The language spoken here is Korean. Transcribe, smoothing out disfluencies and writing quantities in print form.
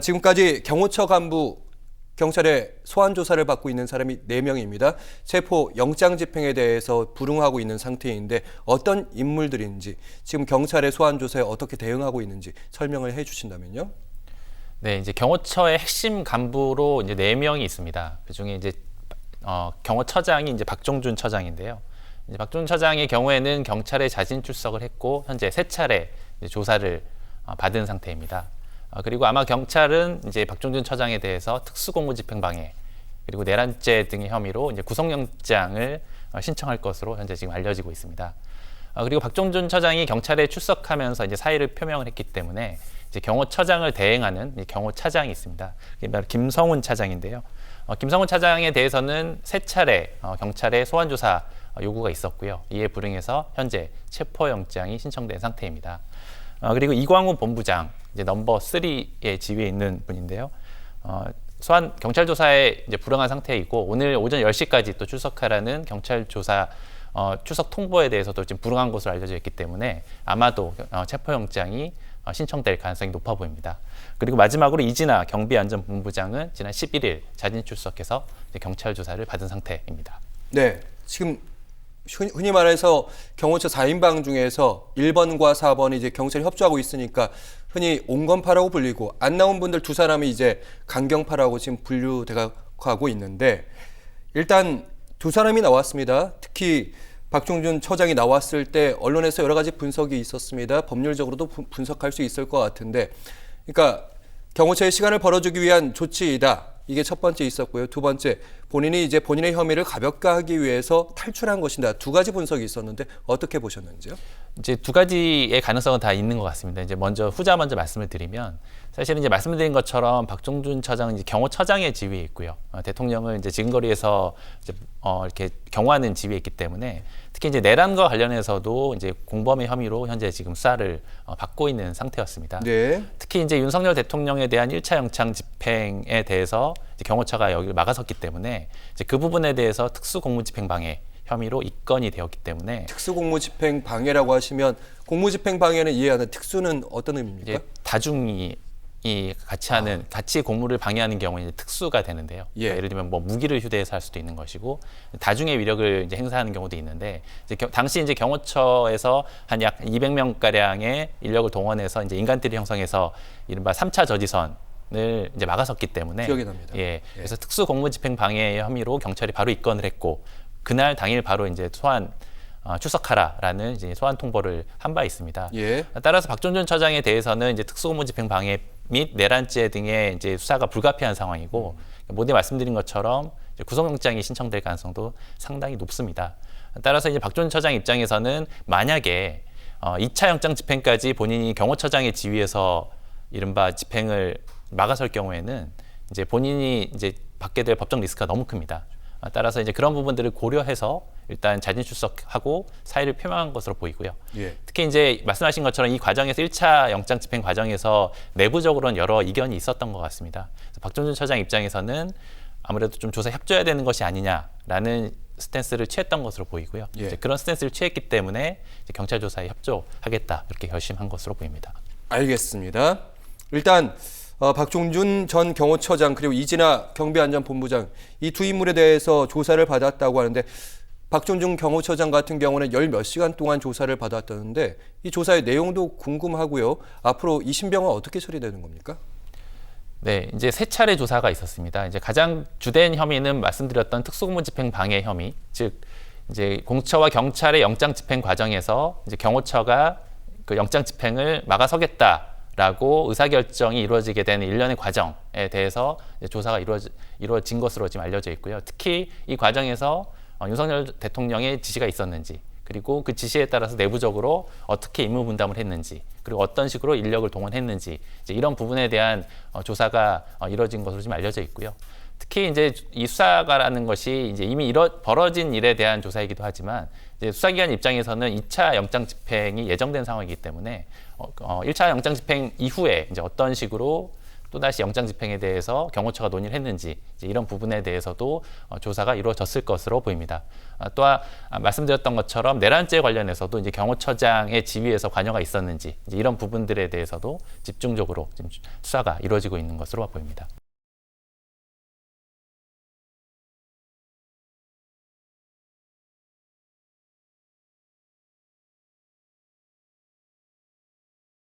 지금까지 경호처 간부 경찰의 소환 조사를 받고 있는 사람이 4명입니다. 체포 영장 집행에 대해서 불응하고 있는 상태인데 어떤 인물들인지 지금 경찰의 소환 조사에 어떻게 대응하고 있는지 설명을 해 주신다면요. 네, 이제 경호처의 핵심 간부로 이제 4명이 있습니다. 그중에 이제 경호처장이 이제 박종준 처장인데요. 이제 박종준 처장의 경우에는 경찰에 자진 출석을 했고 현재 3차례 이제 조사를 받은 상태입니다. 그리고 아마 경찰은 이제 박종준 처장에 대해서 특수공무집행방해 그리고 내란죄 등의 혐의로 이제 구속영장을 신청할 것으로 현재 지금 알려지고 있습니다. 그리고 박종준 처장이 경찰에 출석하면서 이제 사의를 표명을 했기 때문에 이제 경호처장을 대행하는 경호차장이 있습니다. 바로 김성훈 차장인데요. 김성훈 차장에 대해서는 3차례 경찰에 소환 조사 요구가 있었고요. 이에 불응해서 현재 체포영장이 신청된 상태입니다. 그리고 이광우 본부장, 이제 넘버 3의 지위에 있는 분인데요. 소환 경찰 조사에 이제 불응한 상태이고 오늘 오전 10시까지 또 출석하라는 경찰 조사 출석 통보에 대해서도 지금 불응한 것으로 알려져 있기 때문에 아마도 체포영장이 신청될 가능성이 높아 보입니다. 그리고 마지막으로 이진아 경비안전본부장은 지난 11일 자진 출석해서 이제 경찰 조사를 받은 상태입니다. 네, 지금 흔히 말해서 경호처 4인방 중에서 1번과 4번이 이제 경찰이 협조하고 있으니까 흔히 온건파라고 불리고 안 나온 분들 2사람이 이제 강경파라고 지금 분류되고 있는데 일단 2사람이 나왔습니다. 특히 박종준 처장이 나왔을 때 언론에서 여러 가지 분석이 있었습니다. 법률적으로도 분석할 수 있을 것 같은데 그러니까 경호처의 시간을 벌어주기 위한 조치이다. 이게 첫 번째 있었고요. 두 번째, 본인이 이제 본인의 혐의를 가볍게 하기 위해서 탈출한 것이다. 2가지 분석이 있었는데 어떻게 보셨는지요? 이제 2가지의 가능성은 다 있는 것 같습니다. 이제 후자 먼저 말씀을 드리면 사실은 이제 말씀드린 것처럼 박종준 처장은 이제 경호처장의 지위에 있고요. 대통령을 이제 지근거리에서 이제 이렇게 경호하는 지위에 있기 때문에 특히 이제 내란과 관련해서도 이제 공범의 혐의로 현재 지금 수사를 받고 있는 상태였습니다. 네. 특히 이제 윤석열 대통령에 대한 1차 영장 집행에 대해서 이제 경호처가 여기를 막아섰기 때문에 이제 그 부분에 대해서 특수공무집행방해 혐의로 입건이 되었기 때문에 특수공무집행 방해라고 하시면 공무집행 방해는 이해하는 특수는 어떤 의미입니까? 이제 다중이 같이 하는 같이 공무를 방해하는 경우에 이제 특수가 되는데요. 예. 그러니까 예를 들면 뭐 무기를 휴대해서 할 수도 있는 것이고 다중의 위력을 이제 행사하는 경우도 있는데 이제 당시 이제 경호처에서 한 약 200명 가량의 인력을 동원해서 이제 인간들이 형성해서 이른바 3차 저지선을 이제 막아섰기 때문에 기억이 납니다. 예. 그래서 특수 공무집행 방해 혐의로 경찰이 바로 입건을 했고 그날 당일 바로 이제 출석하라라는 이제 소환 통보를 한 바 있습니다. 예. 따라서 박종준 처장에 대해서는 이제 특수공무집행 방해 및 내란죄 등의 이제 수사가 불가피한 상황이고 모두 말씀드린 것처럼 이제 구속영장이 신청될 가능성도 상당히 높습니다. 따라서 이제 박종준 처장 입장에서는 만약에 2차 영장 집행까지 본인이 경호처장의 지위에서 이른바 집행을 막아설 경우에는 이제 본인이 이제 받게 될 법적 리스크가 너무 큽니다. 따라서 이제 그런 부분들을 고려해서 일단 자진 출석하고 사의를 표명한 것으로 보이고요. 예. 특히 이제 말씀하신 것처럼 이 과정에서 1차 영장 집행 과정에서 내부적으로는 여러 이견이 있었던 것 같습니다. 그래서 박종준 처장 입장에서는 아무래도 좀 조사에 협조해야 되는 것이 아니냐라는 스탠스를 취했던 것으로 보이고요. 예. 이제 그런 스탠스를 취했기 때문에 이제 경찰 조사에 협조하겠다 이렇게 결심한 것으로 보입니다. 알겠습니다. 일단 박종준 전 경호처장 그리고 이진아 경비안전본부장 이 2인물에 대해서 조사를 받았다고 하는데 박종준 경호처장 같은 경우는 몇 시간 동안 조사를 받았다는데 이 조사의 내용도 궁금하고요. 앞으로 이 신병은 어떻게 처리되는 겁니까? 네, 이제 3차례 조사가 있었습니다. 이제 가장 주된 혐의는 말씀드렸던 특수공무집행 방해 혐의, 즉 이제 공처와 경찰의 영장 집행 과정에서 이제 경호처가 그 영장 집행을 막아서겠다라고 의사결정이 이루어지게 되는 일련의 과정에 대해서 조사가 이루어진 것으로 지금 알려져 있고요. 특히 이 과정에서 윤석열 대통령의 지시가 있었는지 그리고 그 지시에 따라서 내부적으로 어떻게 임무 분담을 했는지 그리고 어떤 식으로 인력을 동원했는지 이제 이런 부분에 대한 조사가 이루어진 것으로 지금 알려져 있고요. 특히 이제 이 수사가라는 것이 이제 이미 벌어진 일에 대한 조사이기도 하지만 이제 수사기관 입장에서는 2차 영장 집행이 예정된 상황이기 때문에 1차 영장 집행 이후에 이제 어떤 식으로 또다시 영장 집행에 대해서 경호처가 논의를 했는지 이제 이런 부분에 대해서도 조사가 이루어졌을 것으로 보입니다. 또한 말씀드렸던 것처럼 내란죄 관련해서도 이제 경호처장의 지위에서 관여가 있었는지 이제 이런 부분들에 대해서도 집중적으로 지금 수사가 이루어지고 있는 것으로 보입니다.